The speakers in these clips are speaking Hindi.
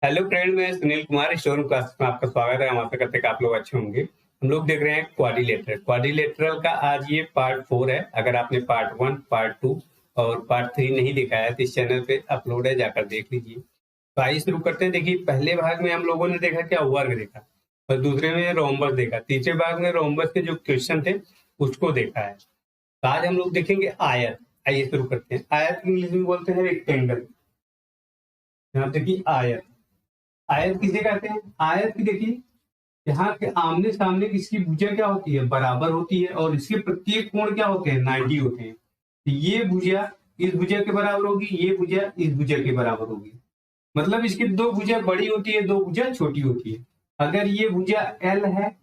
हेलो फ्रेंड, मैं सुनील कुमार स्टोर क्लास में आपका स्वागत है। हम आशा करते हैं कि आप लोग अच्छे होंगे। हम लोग देख रहे हैं क्वाड्रिलेटरल का आज ये पार्ट 4 है। अगर आपने पार्ट 1, पार्ट 2 और पार्ट 3 नहीं देखा है तो इस चैनल पे अपलोड है, जाकर देख लीजिए। तो आइए शुरू करते हैं। देखिए, पहले भाग में हम लोगों ने देखा क्या, वर्ग देखा, और दूसरे में रोम्बस देखा, तीसरे भाग में रोम्बस के जो क्वेश्चन थे उसको देखा है। तो आज हम लोग देखेंगे आयत। आइए शुरू करते हैं। आयत इंग्लिश में बोलते हैं रेक्टेंगल। यहाँ देखिए आयत। आयत किसे कहते हैं? आयत की देखिए, यहाँ के आमने सामने इसकी भुजा क्या होती है, बराबर होती है, और इसके प्रत्येक कोण क्या होते हैं, 90 होते हैं। तो ये भुजा इस भुजा के बराबर होगी, ये भुजा इस भुजा के बराबर होगी। मतलब इसकी दो भुजा बड़ी होती है, दो भुजा छोटी होती है। अगर ये भुजा एल है,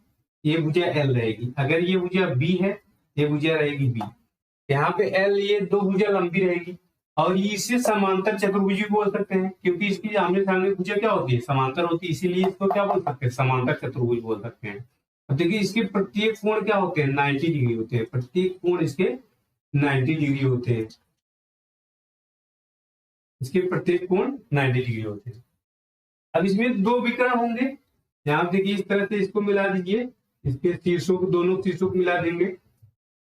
ये भुजा एल रहेगी। अगर ये भुजा बी है, ये भुजा रहेगी बी। यहाँ पे एल, ये दो भुजा लंबी रहेगी, और ये इससे समांतर चतुर्भुज भी बोल सकते हैं, क्योंकि इसकी आमने सामने भुजा क्या होती है, समांतर होती है, इसीलिए इसको क्या बोल सकते हैं, समांतर चतुर्भुज बोल सकते हैं। अब देखिए, इसके प्रत्येक कोण क्या होते हैं, 90 डिग्री होते हैं। प्रत्येक कोण इसके 90 डिग्री होते हैं। इसके प्रत्येक कोण 90 डिग्री होते हैं। अब इसमें दो विकर्ण होंगे। यहाँ देखिए, इस तरह से इसको मिला दीजिए, इसके शीर्षों को, दोनों शीर्षों को मिला देंगे,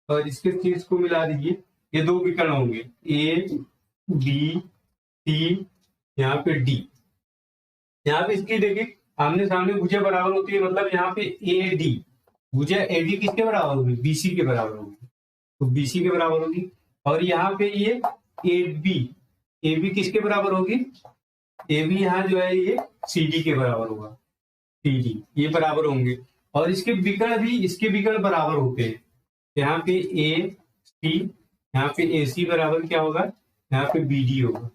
और इसके शीर्ष को मिला दीजिए। ये दो विकर्ण होंगे, ए बी सी, यहाँ पे डी। यहाँ पे इसकी देखिए, आमने सामने भुजा बराबर होती है, मतलब यहाँ पे ए डी, भुजा ए डी किसके बराबर होगी, बीसी के बराबर होगी। तो बीसी के बराबर होगी। और यहाँ पे ये ए बी किसके बराबर होगी, ए बी यहाँ जो है ये सी डी के बराबर होगा। सी डी ये बराबर होंगे, और इसके विकर्ण भी, इसके विकर्ण बराबर होते हैं। यहाँ पे ए सी, यहाँ पे ए सी बराबर क्या होगा, यहाँ पे बी डी होगा।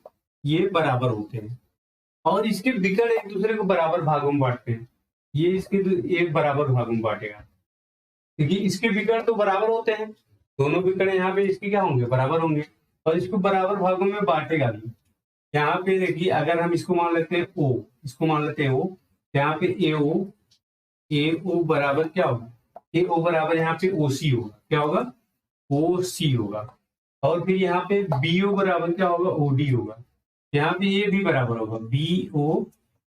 ये बराबर होते हैं, और इसके विकर्ण एक दूसरे को बराबर भागों में बांटते हैं। ये इसके एक बराबर भागों में बांटेगा, क्योंकि इसके विकर्ण तो बराबर होते हैं। दोनों विकर्ण यहाँ पे इसके क्या होंगे, बराबर होंगे, और इसको बराबर भागों में बांटेगा भी। यहाँ पे देखिए, अगर हम इसको मान लेते हैं ओ, इसको मान लेते हैं ओ, यहाँ पे ए ओ बराबर क्या होगा, ए ओ बराबर यहाँ पे ओ सी होगा। क्या होगा, ओ सी होगा। और फिर यहाँ पे बी ओ बराबर क्या होगा, ओ डी होगा। यहाँ पे ये भी बराबर होगा, बी ओ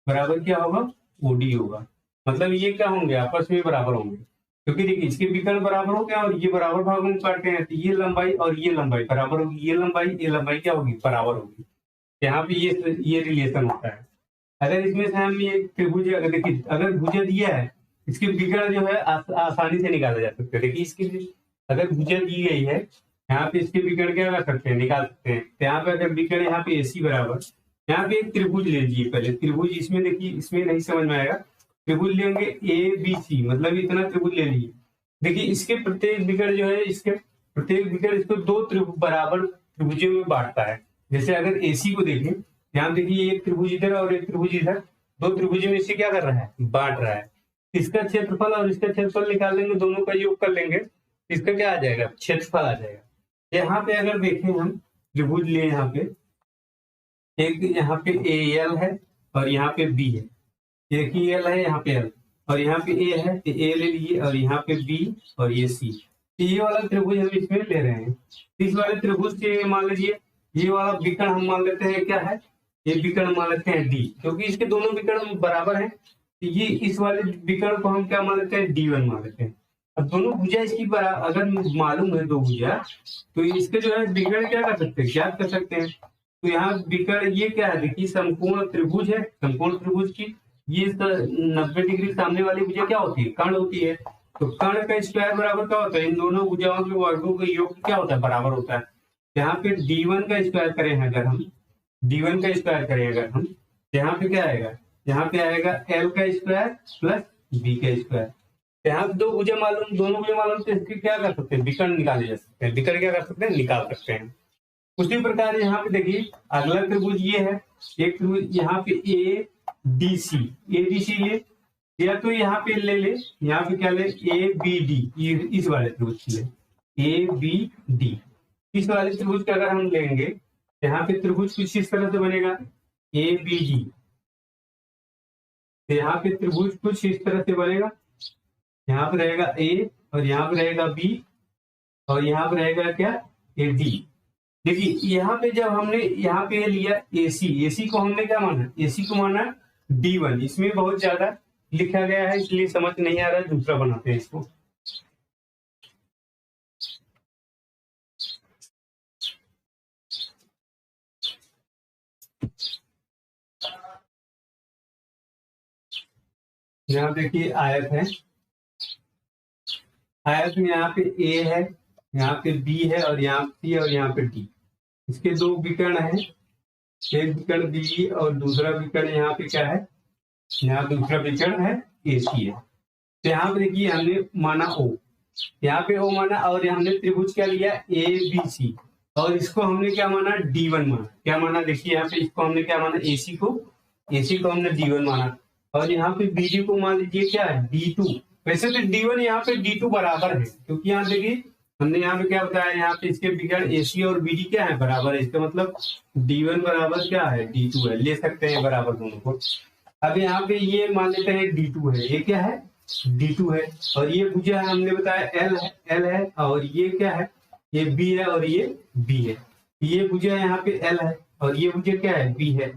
बराबर क्या होगा, ओ डी होगा। मतलब ये क्या होंगे, आपस में बराबर होंगे, क्योंकि देखिए इसके विकर्ण बराबर हो गया, और ये बराबर भागों में काटते हैं, तो ये लंबाई और ये लंबाई बराबर होगी। ये लंबाई क्या होगी, बराबर होगी। यहाँ पे ये रिलेशन होता है। अगर इसमें से हम ये त्रिभुज, अगर देखिए, अगर भुजा दिया है, इसके विकर्ण जो है आसानी से निकाला जा सकता है। देखिए, इसकी अगर भुजा दी गई है, यहाँ पे इसके विकर्ण क्या कर सकते हैं, निकाल सकते हैं। तो यहाँ पे अगर विकर्ण यहाँ पे AC बराबर, यहाँ पे एक त्रिभुज ले लीजिए पहले। त्रिभुज इसमें देखिए, इसमें नहीं समझ में आएगा। त्रिभुज लेंगे ABC, मतलब इतना त्रिभुज ले लीजिए। देखिए, इसके प्रत्येक विकर्ण जो है, इसके प्रत्येक विकर्ण इसको दो बराबर त्रिभुजों में बांटता है। जैसे अगर AC को देखें, यहाँ देखिए एक त्रिभुज इधर और एक त्रिभुज इधर, दो त्रिभुजों में इसे क्या कर रहा है, बांट रहा है। इसका क्षेत्रफल और इसका क्षेत्रफल निकाल लेंगे, दोनों का योग कर लेंगे, इसका क्या आ जाएगा, क्षेत्रफल आ जाएगा। यहाँ पे अगर देखें हम त्रिभुज लिए, यहाँ पे एक, यहाँ पे AL है और यहाँ पे B है। एक ही L है, यहाँ पे L, और यहाँ पे A है, तो A ले लिए, और यहाँ पे B और ये C। तो ये वाला त्रिभुज हम इसमें ले रहे हैं। इस वाले त्रिभुज से मान लीजिए, ये वाला विकर्ण हम मान लेते हैं क्या है, ये विकर्ण मान लेते हैं D, क्योंकि इसके दोनों विकर्ण बराबर हैं। तो ये इस वाले विकर्ण को हम क्या मान लेते हैं, D1 मान लेते हैं। अब दोनों भुजा इसकी अगर मालूम है, दो भुजा, तो इसके जो है विकर्ण क्या कर सकते हैं, ज्ञात कर सकते हैं। तो यहाँ विकर्ण ये क्या है, देखिए समकोण त्रिभुज है। समकोण त्रिभुज की ये 90 डिग्री सामने वाली भुजा क्या होती है, कर्ण होती है। तो कर्ण का स्क्वायर बराबर क्या होता है, इन दोनों भुजाओं के वर्गों का योग क्या होता है, बराबर होता है। यहाँ पे D1 का स्क्वायर करें अगर हम, D1 का स्क्वायर करें अगर हम, यहाँ पे क्या आएगा, यहाँ पे आएगा L का स्क्वायर प्लस B का स्क्वायर। यहाँ दो भुजा मालूम, दोनों भुजा मालूम, तो इसके क्या कर सकते हैं, विकर्ण निकाले जा सकते हैं। विकर्ण क्या कर सकते हैं, निकाल सकते हैं। उसी प्रकार यहाँ पे देखिए, अगला त्रिभुज ये है, एक त्रिभुज यहाँ पे ABC ले, या तो यहाँ पे ले, यहाँ पे क्या ले, ABD, इस वाले त्रिभुज ले, ABD। इस वाले त्रिभुज का अगर हम लेंगे, यहाँ पे त्रिभुज कुछ इस तरह से बनेगा, ABD। यहाँ पे त्रिभुज कुछ इस तरह से बनेगा, यहाँ पे रहेगा A, और यहाँ पे रहेगा B, और यहाँ पे रहेगा क्या, AD। देखिए, यहाँ पे जब हमने यहाँ पे लिया AC को हमने क्या माना, AC को माना D1। इसमें बहुत ज्यादा लिखा गया है इसलिए समझ नहीं आ रहा है, दूसरा बनाते हैं इसको। यहाँ देखिए आयत है, आयत में यहाँ पे A है, यहाँ पे B है और यहाँ C और यहाँ पे D। इसके दो विकर्ण हैं, एक विकर्ण B और दूसरा विकर्ण यहाँ पे क्या है, यहाँ दूसरा विकर्ण है AC है। तो यहाँ पे देखिए हमने माना O, यहाँ पे O माना और हमने त्रिभुज क्या लिया ABC और इसको हमने क्या माना D1 माना। क्या माना देखिए यहाँ पे इसको हमने क्या माना AC को हमने D1 माना और यहाँ पे BD को मान लीजिए क्या है D2। वैसे तो D1 यहाँ पे D2 बराबर है क्योंकि यहाँ देखिए हमने यहाँ पे क्या बताया, यहाँ पे इसके विकर्ण AC और BD क्या है बराबर है, इसका मतलब D1 बराबर क्या है D2 है, ले सकते हैं बराबर दोनों को। अब यहाँ पे ये मान लेते हैं D2 है, ये क्या है D2 है और ये भुजा है हमने बताया L है और ये क्या है ये B है और ये B है। ये भुजा यहाँ पे L है और ये भुजा क्या है B है।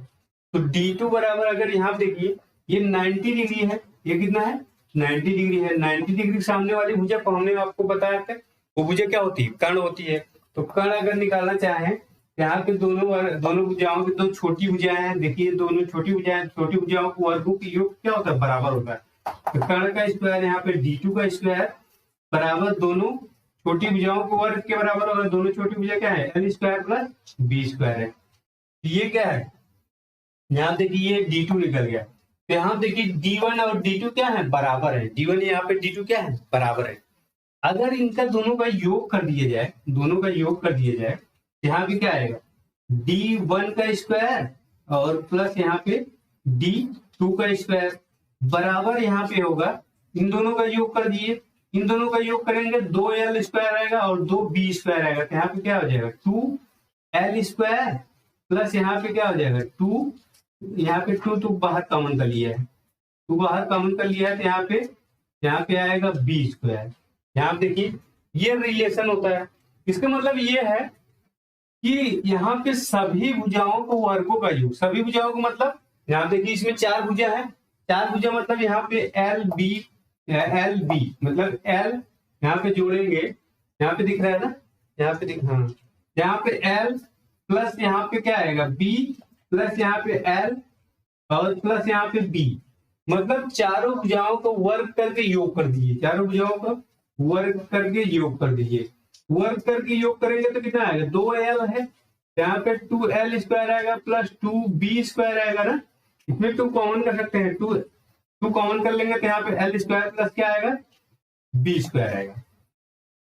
तो D2 बराबर अगर यहाँ देखिए ये 90 डिग्री है, ये कितना है 90 डिग्री है। 90 डिग्री सामने वाली भुजा को हमने आपको बताया था वो भुजा क्या होती है कर्ण होती है। तो कर्ण अगर निकालना चाहें यहाँ पे दोनों भुजाओं की दो छोटी भुजाएं हैं, देखिए दोनों छोटी भुजाओं को वर्गों की योग क्या होता है बराबर होता है। तो कर्ण का स्क्वायर यहाँ पे D2 का स्क्वायर बराबर दोनों छोटी भुजाओं को वर्ग के बराबर होगा। दोनों छोटी भुजा क्या है L square plus B square है। ये क्या है यहाँ देखिए ये D2 निकल गया। तो यहाँ देखिए D1 और D2 क्या है बराबर है, D1 यहाँ पे D2 क्या है बराबर है। अगर इनका दोनों का योग कर दिया जाए यहाँ पे क्या आएगा D1 का स्क्वायर और प्लस यहाँ पे D2 का स्क्वायर बराबर यहाँ पे होगा इन दोनों का योग कर दिए। इन दोनों का योग करेंगे 2L स्क्वायर आएगा और 2B स्क्वायर आएगा। तो यहाँ पे क्या हो जाएगा 2L स्क्वायर प्लस यहाँ पे क्या हो जाएगा 2, यहाँ पे 2 तो बाहर कॉमन कर लिया है, 2 बाहर कॉमन कर लिया है। तो यहाँ पे आएगा B स्क्वायर। यहाँ देखिए ये रिलेशन होता है, इसका मतलब ये है कि यहाँ पे सभी भुजाओं को वर्गों का योग, सभी भुजाओं को मतलब यहाँ देखिए इसमें 4 भुजा है, 4 भुजा मतलब यहाँ पे एल बी मतलब L यहाँ पे जोड़ेंगे, यहाँ पे दिख रहा है ना, यहाँ पे दिख हाँ यहाँ पे L प्लस यहाँ पे क्या आएगा B प्लस यहाँ पे L और प्लस यहाँ पे B, मतलब चारों भुजाओं को वर्ग करके योग कर दीजिए, चारों भुजाओं को वर्ग करके योग कर दीजिए। वर्ग करके योग करेंगे तो कितना आएगा 2L है, यहाँ पे 2L स्क्वायर आएगा प्लस 2B स्क्वायर आएगा ना, इसमें 2 कॉमन कर सकते हैं, 2 कॉमन कर लेंगे तो यहाँ पे L स्क्वायर प्लस क्या आएगा B स्क्वायर आएगा।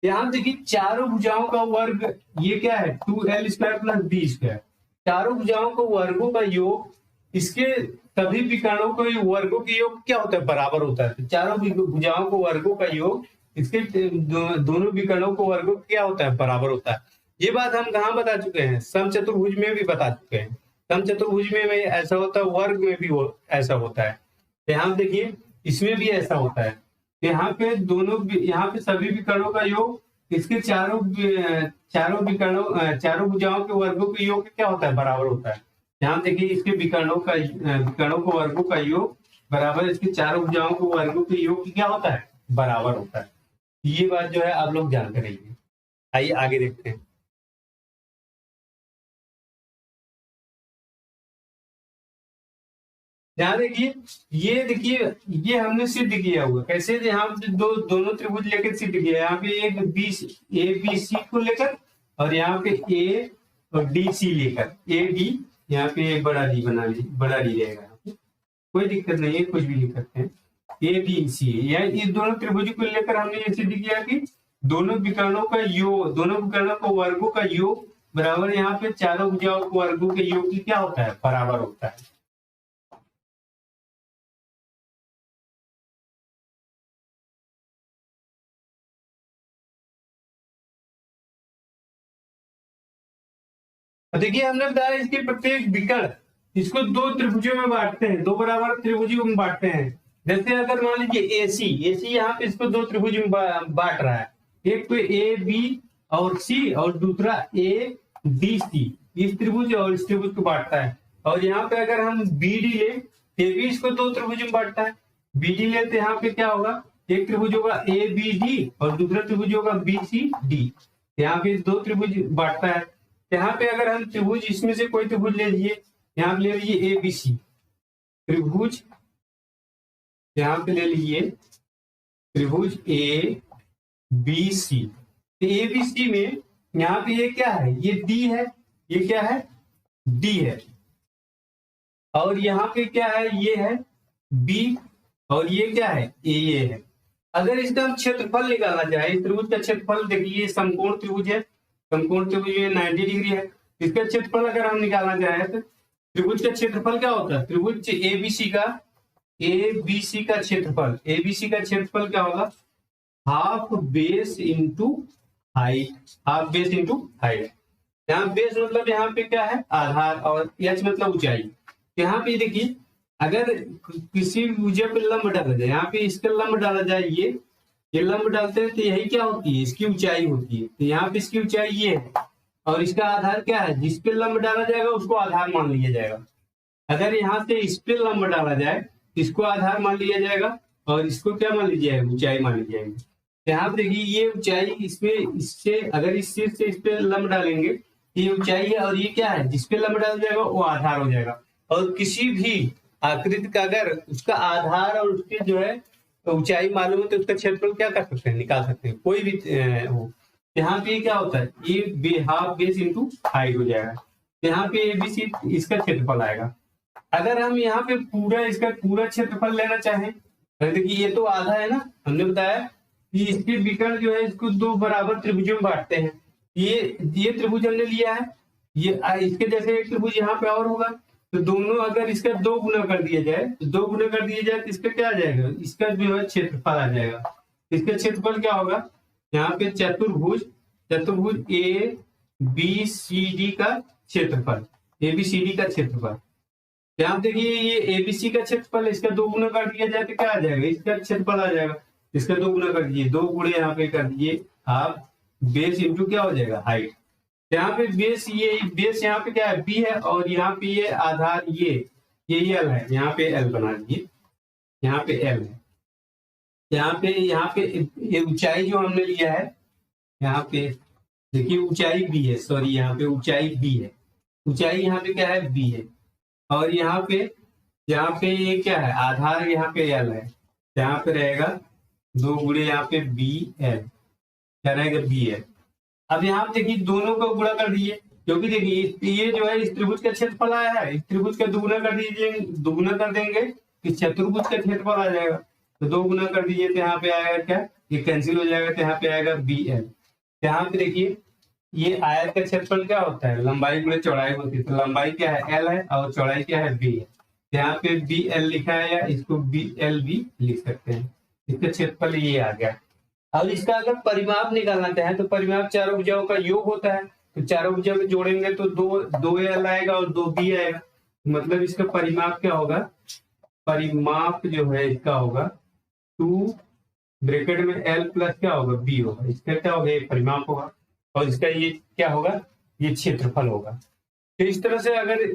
यहाँ देखिए चारों भुजाओं का वर्ग ये क्या है 2L square plus B square, चारों भुजाओं को वर्गों का योग, इसके सभी विकर्णों के वर्गों के योग क्या होता है बराबर होता है। तो चारों भुजाओं को वर्गों का योग इसके दोनों विकर्णों को वर्गों क्या होता है बराबर होता है। ये बात हम कहाँ बता चुके हैं समचतुर्भुज में भी बता चुके हैं। समचतुर्भुज में ऐसा होता है, वर्ग में भी ऐसा होता है। यहाँ देखिए इसमें भी ऐसा होता है। यहाँ पे यहाँ पे सभी विकर्णों का योग इसके चारों भुजाओं के वर्गों के योग क्या होता है बराबर होता है। यहाँ देखिए इसके विकर्णों को वर्गों का योग बराबर इसके चारों भुजाओं को वर्गों के योग क्या होता है बराबर होता है। ये बात जो है आप लोग जानते रहिए। आइए आगे देखते हैं। यहाँ देखिए ये हमने सिद्ध किया हुआ कैसे, यहाँ दोनों त्रिभुज लेकर सिद्ध किया। यहाँ पे एक ABC को लेकर और यहाँ पे A और DC लेकर AD, यहाँ पे बड़ा D बना ली, बड़ा D रहेगा, कोई दिक्कत नहीं है, कुछ भी लिख सकते हैं। ABC इस दोनों त्रिभुज को लेकर हमने ये सिद्ध किया कि दोनों विकर्णों को वर्गों का योग बराबर यहाँ पे चारों भुजाओं को वर्गों के योग की क्या होता है बराबर होता है। देखिए हमने बताया इसके प्रत्येक विकर्ण इसको 2 त्रिभुजों में बांटते हैं, 2 बराबर त्रिभुजों में बांटते हैं। जैसे अगर मान लीजिए AC यहाँ पे इसको 2 त्रिभुज में बांट रहा है, एक तो AB और C और दूसरा ADC, इस त्रिभुज और इस त्रिभुज को बांटता है। और यहाँ पे अगर हम BD ले ए बी इसको दो त्रिभुज में बांटता है। बीडी लेते यहाँ पे क्या होगा, एक त्रिभुज होगा ए बी डी और दूसरा त्रिभुज होगा बी सी डी। यहाँ पे दो त्रिभुज बांटता है। यहाँ पे अगर हम त्रिभुज इसमें से कोई त्रिभुज ले लीजिए, यहाँ पे ले लीजिए ए बी सी त्रिभुज, यहाँ पे ले लीजिए त्रिभुज A B C. A B C में यहाँ पे ये क्या है, ये डी है, ये क्या है डी है, और यहाँ पे क्या है ये है बी, और ये क्या है ये है। अगर इसका हम क्षेत्रफल निकालना चाहे, इस त्रिभुज का क्षेत्रफल देखिए, समकोण त्रिभुज है, समकोण त्रिभुज में 90 डिग्री है, इसका क्षेत्रफल अगर हम निकालना चाहे तो त्रिभुज का क्षेत्रफल क्या होता है, त्रिभुज एबीसी का क्षेत्रफल, एबीसी का क्षेत्रफल क्या होगा, half base into height, half base into height. यहाँ बेस मतलब यहाँ पे क्या है आधार, और एच मतलब ऊंचाई। यहाँ पे देखिए अगर किसी भी भुजा पे लंब डाला जाए, यहाँ पे इसका लंब डाला जाए, ये लंब डालते हैं तो यही क्या होती है, इसकी ऊंचाई होती है। तो यहाँ पे इसकी ऊंचाई ये है, और इसका आधार क्या है, जिस पे लंब डाला जाएगा उसको आधार मान लिया जाएगा। अगर यहाँ से इस पे लंब डाला जाए, इसको आधार मान लिया जाएगा, और इसको क्या मान लीजिए ऊंचाई मान ली जाएगी। यहाँ पे देखिए ये ऊंचाई इसमें, इससे अगर इस सिर से इस पे लंब डालेंगे, ये ऊंचाई है, और ये क्या है जिस पे लंब डाला जाएगा वो आधार हो जाएगा। और किसी भी आकृति का अगर उसका आधार और उसके जो है ऊंचाई मालूम है तो उसका क्षेत्रफल क्या कर सकते हैं, निकाल सकते हैं, कोई भी हो। यहाँ पे क्या होता है, ये हाफ बेस इंटू हाइट हो जाएगा। यहाँ पे एबीसी इसका क्षेत्रफल आएगा। अगर हम यहाँ पे पूरा इसका पूरा क्षेत्रफल लेना चाहें, देखिए ये तो आधा है ना, हमने बताया कि इसके विकर्ण जो है इसको दो बराबर त्रिभुजों में बांटते हैं। ये त्रिभुज हमने लिया है, ये इसके जैसे एक त्रिभुज यहाँ पे और होगा, तो दोनों अगर इसका दो गुना कर दिया जाए, तो दो गुना कर दिया जाए तो इसका क्या आ जाएगा, इसका जो है क्षेत्रफल आ जाएगा। इसका क्षेत्रफल क्या होगा, यहाँ पे चतुर्भुज ए बी सी डी का क्षेत्रफल, ए बी सी डी का क्षेत्रफल। यहाँ देखिए ये एबीसी का क्षेत्रफल, इसका दो गुना कर दिया जाए तो क्या आ जाएगा, इसका क्षेत्रफल आ जाएगा। इसका दो गुना कर दीजिए, दो गुणे यहाँ पे कर दीजिए हाफ बेस इंटू क्या हो जाएगा हाइट। यहाँ पे बेस, ये बेस यहाँ पे क्या है बी है, और यहाँ पे ये आधार ये एल है, यहाँ पे एल बना दीजिए, यहाँ पे एल है। यहाँ पे ये ऊंचाई जो हमने लिया है, यहाँ पे देखिए ऊंचाई बी है, सॉरी यहाँ पे ऊंचाई बी है, ऊंचाई यहाँ पे क्या है बी है, और यहाँ पे ये क्या है आधार, यहाँ पे एल है, यहाँ पे रहेगा दो गुणे यहाँ पे बी एल, क्या रहेगा बी एल। अब यहाँ पे देखिए दोनों को गुणा कर दीजिए, क्योंकि देखिए ये जो है इस त्रिभुज का क्षेत्रफल आया है, इस त्रिभुज का दुगुना कर दीजिए, दुगुना कर देंगे इस चतुर्भुज का क्षेत्रफल आ जाएगा। तो दो गुना कर दीजिए तो यहाँ पे आएगा क्या, ये कैंसिल हो जाएगा, तो यहाँ पे आएगा बी एल। यहाँ पे देखिए ये आयत का क्षेत्रफल क्या होता है, लंबाई गुणे चौड़ाई होती है, तो लंबाई क्या है एल है और चौड़ाई क्या है बी है। यहाँ पे बी एल लिखा है, या इसको बी एल भी लिख सकते हैं। इसका क्षेत्रफल ये आ गया। अब इसका अगर परिमाप निकालना चाहे तो परिमाप चारों भुजाओं का योग होता है, तो चारों भुजा में जोड़ेंगे तो दो एल आएगा और दो बी आएगा, मतलब इसका परिमाप क्या होगा, परिमाप जो है इसका होगा 2 ब्रैकेट में एल प्लस क्या होगा बी होगा, इसका क्या होगा ये परिमाप होगा, और इसका ये क्या होगा ये क्षेत्रफल होगा। तो इस तरह से अगर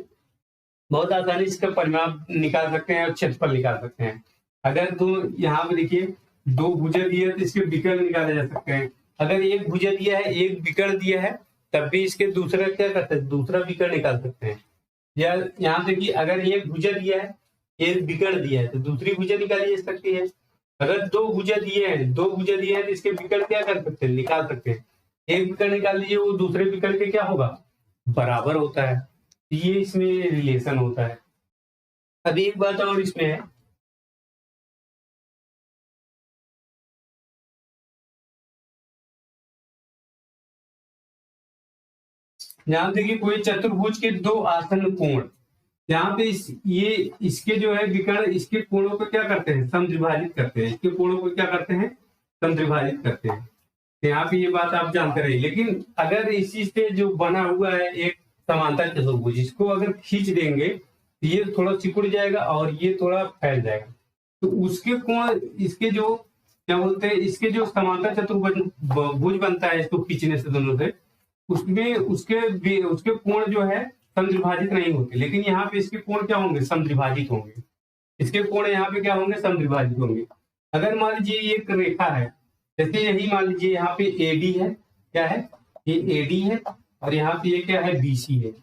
बहुत आसानी से इसका परिमाप निकाल सकते हैं और क्षेत्रफल निकाल सकते हैं। अगर दो यहाँ पे देखिए दो भुजा दिया है तो इसके विकर्ण निकाले जा सकते हैं। अगर एक भुजा दिया है एक विकर्ण दिया है तब भी इसके दूसरा क्या करते हैं, दूसरा विकर्ण निकाल सकते हैं। या यहाँ देखिए अगर एक भुजा दिया है एक विकर्ण दिया है तो दूसरी भुजा निकाली जा सकती है। अगर दो भुजा दिए हैं तो इसके विकर्ण क्या कर सकते हैं, निकाल सकते हैं। एक विकर्ण निकाल लीजिए वो दूसरे विकर्ण के क्या होगा बराबर होता है, ये इसमें रिलेशन होता है। अभी एक बात और इसमें है, यहाँ देखिए कोई चतुर्भुज के दो आसन्न कोण, यहाँ पे इसके जो है विकर्ण इसके कोणों को क्या करते हैं समद्विभाजित करते हैं, इसके कोणों को क्या करते हैं समद्विभाजित करते हैं। तो यहाँ पे ये बात आप जानते रहिए। लेकिन अगर इसी से जो बना हुआ है एक समांतर चतुर्भुज, इसको अगर खींच देंगे तो ये थोड़ा सिकुड़ जाएगा और ये थोड़ा फैल जाएगा, तो उसके कोण इसके जो क्या बोलते हैं इसके जो समांतर चतुर्भुज बनता है इसको खींचने से दोनों से, उसमें उसके कोण जो है समद्विभाजित नहीं होते, लेकिन यहाँ पे इसके कोण क्या होंगे समद्विभाजित होंगे। इसके कोण यहाँ पे क्या होंगे, समद्विभाजित होंगे। अगर मान लीजिए ये एक रेखा है, जैसे यही मान लीजिए यहाँ पे एडी है, क्या है ये एडी है, और यहाँ पे ये क्या है बीसी है,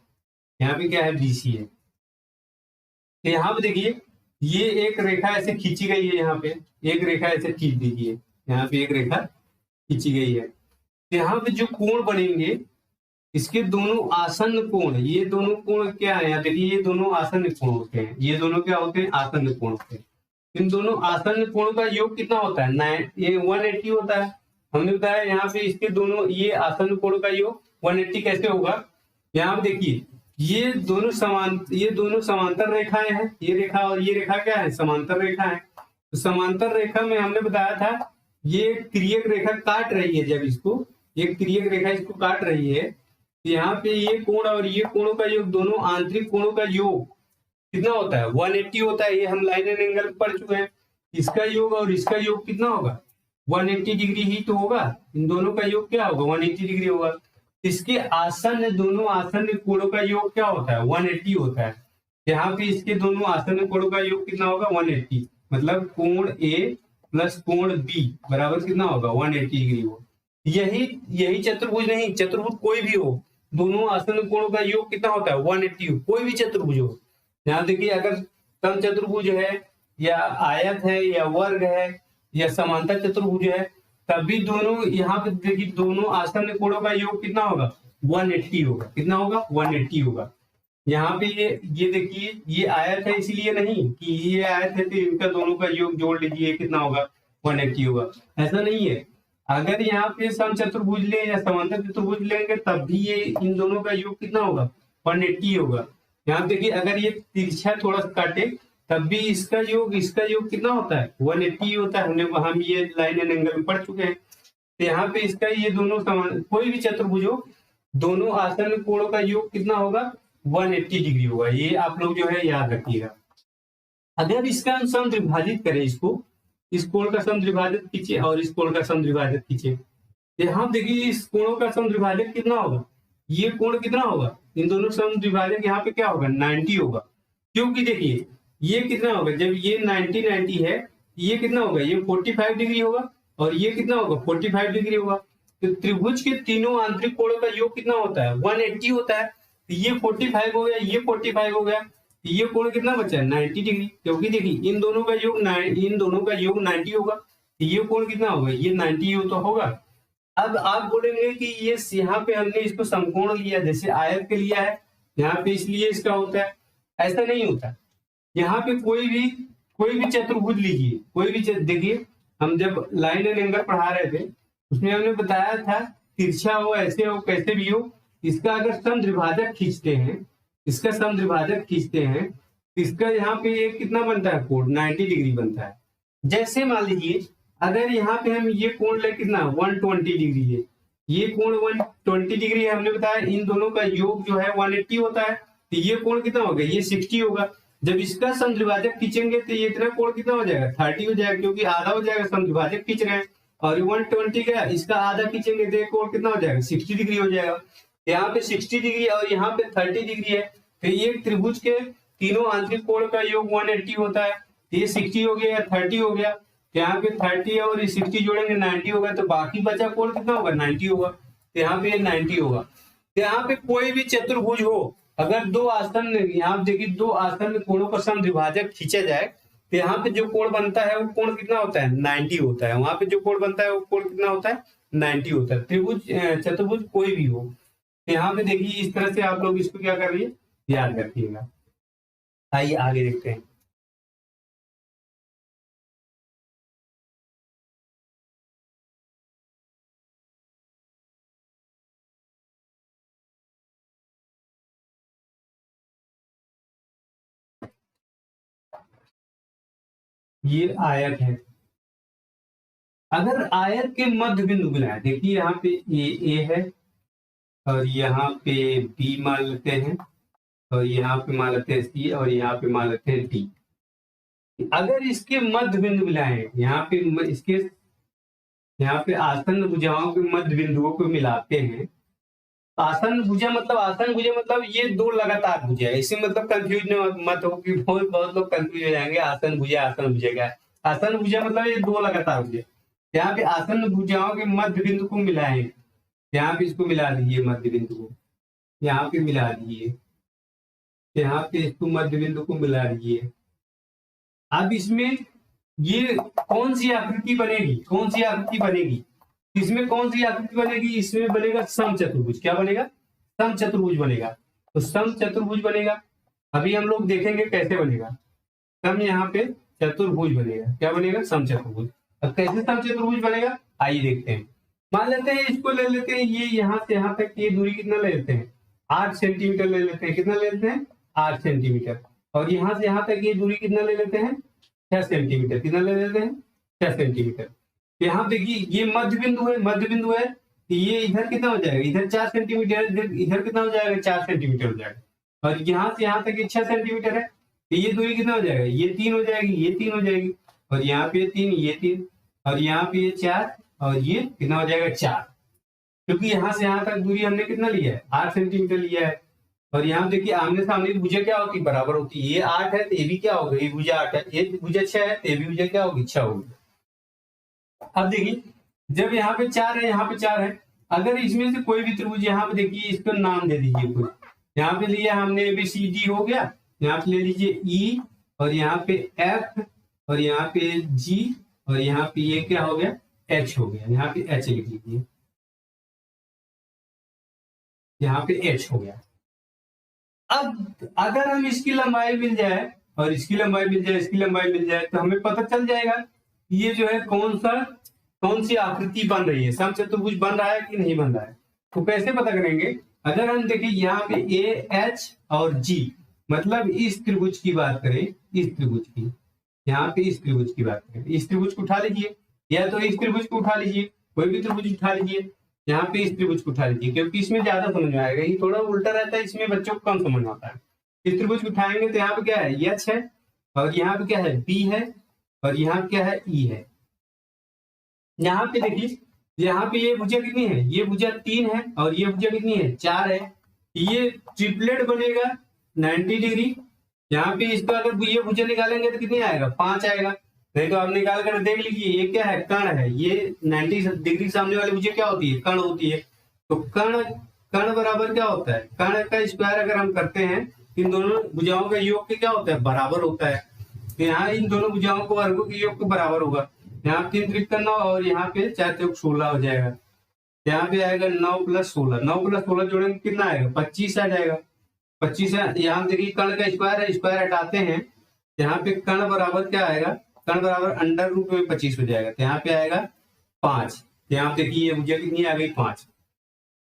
यहाँ पे क्या है बीसी है। तो यहाँ पे देखिए ये एक रेखा ऐसे खींची गई है, यहाँ पे एक रेखा ऐसे खींच दीजिए, यहाँ पे एक रेखा खींची गई है। तो यहाँ पे जो कोण बनेंगे इसके दोनों आसन्न कोण, ये दोनों कोण क्या है, यहाँ देखिए ये दोनों आसन्न कोण होते हैं, ये दोनों क्या होते हैं, आसन्न कोण होते हैं। इन दोनों आसन्न कोण का योग कितना होता है, ये 180 होता है। हमने बताया यहाँ पे इसके दोनों ये आसन्न कोण का योग 180 कैसे होगा। यहाँ पे देखिए ये दोनों समांतर रेखाएं हैं, ये रेखा और ये रेखा क्या है, समांतर रेखा है। तो समांतर रेखा में हमने बताया था ये तिर्यक रेखा काट रही है, जब इसको ये तिर्यक रेखा इसको काट रही है, यहाँ पे ये कोण और ये कोणों का योग, दोनों आंतरिक कोणों का योग कितना होता है, 180 होता है। ये हम लाइन एंड एंगल पढ़ चुके हैं। इसका योग और इसका योग कितना होगा, 180 डिग्री ही तो होगा। इन दोनों का योग क्या होगा, 180 डिग्री होगा। इसके आसन्न, दोनों आसन्न कोणों का योग क्या होता है, 180 होता है। यहाँ पे इसके दोनों आसन्न कोणों का योग कितना होगा, 180, मतलब कोण ए प्लस कोण बी बराबर कितना होगा, 180 डिग्री हो। यही चतुर्भुज नहीं, चतुर्भुज कोई भी हो, दोनों आसन्न कोणों का योग कितना होता है, 180, कोई भी चतुर्भुज हो। यहाँ देखिए अगर समचतुर्भुज है या आयत है या वर्ग है या समांतर चतुर्भुज है, तभी दोनों यहाँ पे देखिए दोनों आसन्न कोणों का योग कितना होगा, 180 होगा। कितना होगा, 180 होगा। यहाँ पे ये देखिए ये आयत है, इसलिए नहीं कि ये आयत है तो इनका दोनों का योग जोड़ लीजिए कितना होगा, 180 होगा, ऐसा नहीं है। अगर यहाँ पे समचतुर्भुज ले या समांतर चतुर्भुज लेंगे तब भी ये इन दोनों का योग कितना होगा, 180 होगा। यहाँ देखिए अगर ये तिरछा थोड़ा सा काटे तब भी इसका योग कितना होता है, 180 होता है। हम ये लाइन एंड एंगल में पढ़ चुके हैं। तो यहाँ पे इसका ये दोनों समान, कोई भी चतुर्भुज हो, दोनों आसन्न कोणों का योग कितना होगा, 180 डिग्री होगा। ये आप लोग जो है याद रखिएगा। अगर इसका हम समद्विभाजित करें, इसको इस कोण का समद्विभाजक खींचे और इस कोण का समद्विभाजक खींचे, यहाँ देखिए इस कोणों का समद्विभाजक कितना होगा, ये कोण कितना होगा, इन दोनों समद्विभाजक यहाँ पे क्या होगा, 90 होगा। क्योंकि देखिए ये कितना होगा, जब ये 90 है, ये कितना होगा, ये 45 डिग्री होगा और ये कितना होगा, 45 डिग्री होगा। तो त्रिभुज के तीनों आंतरिक कोणों का योग कितना होता है, 180 होता है। तो ये 45 हो गया, ये 45 हो गया, ये कोण कितना बचा है, 90 डिग्री। क्योंकि देखिए इन दोनों का योग 90 होगा। तो ये कोण कितना होगा, ये 90 तो होगा। अब आप बोलेंगे कि ये यहाँ पे हमने इसको समकोण लिया, जैसे आयत के लिया है यहाँ पे, इसलिए इसका होता है। ऐसा नहीं होता। यहाँ पे कोई भी चतुर्भुज लीजिए, कोई भी देखिए हम जब लाइन एंड एंगल पढ़ा रहे थे उसमें हमने बताया था तिरछा हो, ऐसे हो, कैसे भी हो, इसका अगर समद्विभाजक खींचते हैं, इसका समद्विभाजक खींचते हैं तो इसका यहाँ पे ये कितना बनता है, कोण 90 डिग्री बनता है। जैसे मान लीजिए अगर यहाँ पे हम ये कोण ले कितना 120 डिग्री है, ये कोण 120 डिग्री है, हमने बताया इन दोनों का योग जो है 180 होता है। तो ये कोण कितना होगा, ये 60 होगा। जब इसका समद्विभाजक खींचेंगे तो ये इतना कोण कितना हो जाएगा, 30 हो जाएगा, क्योंकि आधा हो जाएगा, समद्विभाजक खींच रहे हैं। और 120 का इसका आधा खींचेंगे तो कोण कितना हो जाएगा, 60 डिग्री हो जाएगा। यहाँ पे 60 डिग्री और यहाँ पे 30 डिग्री है। तो ये त्रिभुज के तीनों आंतरिक कोण का योग 180 होता है। ये 60 हो गया या 30 हो गया, यहाँ पे 30 और 60 जोड़ेंगे 90 होगा, तो बाकी बचा कोण कितना होगा, 90 होगा। तो यहाँ पे 90 होगा। तो यहाँ पे कोई भी चतुर्भुज हो, अगर दो आसन्न, यहाँ देखिए दो आसन्न कोणों का समद्विभाजक खींचा जाए तो यहाँ पे जो कोण बनता है वो कोण कितना होता है, 90 होता है। वहां पे जो कोण बनता है वो कोण कितना होता है, 90 होता है। त्रिभुज चतुर्भुज कोई भी हो। तो यहाँ पे देखिए इस तरह से आप लोग इसको क्या कर रही है, याद रखिएगा। आइए आगे देखते हैं। ये आयत है। अगर आयत के मध्य बिंदु बनाए, देखिए यहाँ पे ए है और यहाँ पे बी मान लेते हैं और यहाँ पे मान लेते हैं सी और यहाँ पे मान लेते हैं डी। अगर इसके मध्य बिंदु मिलाएं, यहाँ पे आसन्न भुजाओं के मध्य बिंदुओं को मिलाते हैं आसन भुजा मतलब ये दो लगातार भुजा है। इसमें मतलब कंफ्यूज मत हो कि बहुत बहुत लोग कंफ्यूज हो जाएंगे, आसन भुजा क्या है। आसन भुजा मतलब ये दो लगातार भुजा। यहाँ पे आसन भुजाओं के मध्य बिंदु को मिलाएं, यहाँ पे इसको मिला दीजिए मध्य बिंदु को, यहाँ पे मिला दीजिए, यहाँ पे इसको मध्य बिंदु को मिला दीजिए। अब इसमें ये कौन सी आकृति बनेगी, कौन सी आकृति बनेगी, इसमें कौन सी आकृति बनेगी, इसमें बनेगा समचतुर्भुज। क्या बनेगा, समचतुर्भुज बनेगा। तो समचतुर्भुज बनेगा। अभी हम लोग देखेंगे कैसे बनेगा। सम यहाँ पे चतुर्भुज बनेगा। क्या बनेगा, समचतुर्भुज। अब कैसे समचतुर्भुज बनेगा आइए देखते हैं। मान लेते हैं इसको ले लेते हैं, ये यहाँ से यहाँ तक ये दूरी कितना ले लेते हैं, 8 सेंटीमीटर ले लेते हैं। कितना ले लेते हैं, 8 सेंटीमीटर। और यहाँ से यहाँ तक ये दूरी कितना ले लेते हैं, 6 सेंटीमीटर। कितना ले लेते हैं, 6 सेंटीमीटर। यहाँ देखिए ये मध्य बिंदु है, मध्य बिंदु है। तो ये इधर कितना हो जाएगा, इधर 4 सेंटीमीटर, इधर कितना हो जाएगा, 4 सेंटीमीटर हो जाएगा। और यहाँ से यहाँ तक ये 6 सेंटीमीटर है। तो ये दूरी कितना हो जाएगा, ये 3 हो जाएगी, ये 3 हो जाएगी। और यहाँ पे 3, ये 3, और यहाँ पे ये 4, और ये कितना हो जाएगा, 4। क्योंकि यहाँ से यहाँ तक दूरी हमने कितना लिया है, 8 सेंटीमीटर लिया है। और यहाँ देखिए आमने सामने की भुजा क्या होती है, बराबर होती है। ये 8 है तो ये भी क्या होगा, ये भुजा 8 है, ये भुजा 6 है तो ये भी भुजा क्या होगी, 6 होगी। अब देखिए जब यहाँ पे 4 है, यहाँ पे 4 है, अगर इसमें से कोई भी त्रिभुज, यहाँ पे देखिए इसको नाम दे दीजिए कुछ। यहाँ पे लिया हमने ABCD हो गया, यहाँ पे ले लीजिए E, और यहाँ पे F, और यहाँ पे G, और यहाँ पे ये क्या हो गया, H हो गया। यहाँ पे H लिख लीजिए, यहाँ पे H हो गया। अब अगर हम इसकी लंबाई मिल जाए, और इसकी लंबाई मिल जाए, इसकी लंबाई मिल जाए, तो हमें पता चल जाएगा ये जो है कौन सी आकृति बन रही है, समचतुर्भुज बन रहा है कि नहीं बन रहा है। तो कैसे पता करेंगे, अगर हम देखिए यहाँ पे AH और G, मतलब इस त्रिभुज की बात करें, इस त्रिभुज की, यहाँ पे इस त्रिभुज की बात करें, इस त्रिभुज को उठा लीजिए, या तो इस त्रिभुज को उठा लीजिए, कोई भी त्रिभुज उठा लीजिए। यहाँ पे इस त्रिभुज को उठा लीजिए, क्योंकि इसमें ज्यादा समझ में आएगा, ये थोड़ा उल्टा रहता है, इसमें बच्चों को कम समझ में आता है। इस त्रिभुज को उठाएंगे तो यहाँ पे क्या है, H है, और यहाँ पे क्या है, B है, और यहाँ क्या है, E है। यहाँ पे देखिए, यहाँ पे ये भुजा कितनी है, ये भुजा 3 है, और ये भुजा कितनी है, 4 है। ये ट्रिपलेट बनेगा 90 डिग्री। यहाँ पे इसको अगर ये भुजा निकालेंगे तो कितनी आएगा, 5 आएगा। नहीं तो आप निकाल कर देख लीजिए, ये क्या है, कर्ण है। ये 90 डिग्री सामने वाली भुजा क्या होती है, कर्ण होती है। तो कर्ण बराबर क्या होता है, कर्ण का स्क्वायर अगर हम करते हैं, इन दोनों भुजाओं का योग के क्या होता है, बराबर होता है। तो यहाँ इन दोनों भुजाओं को वर्गों के योग के बराबर होगा। यहाँ 3 त्रिक करना, और यहाँ पे 4 चौक 16 हो जाएगा। यहाँ पे आएगा 9 + 16, 9 + 16 जोड़ेंगे कितना आएगा, 25 आ जाएगा। 25 है। यहाँ देखिए कर्ण का स्क्वायर है, स्क्वायर हटाते हैं, यहाँ पे कर्ण बराबर क्या आएगा, कर्ण बराबर √25 हो जाएगा। तो यहाँ पे आएगा 5। यहाँ देखिए ये भुजा कितनी आ गई, 5।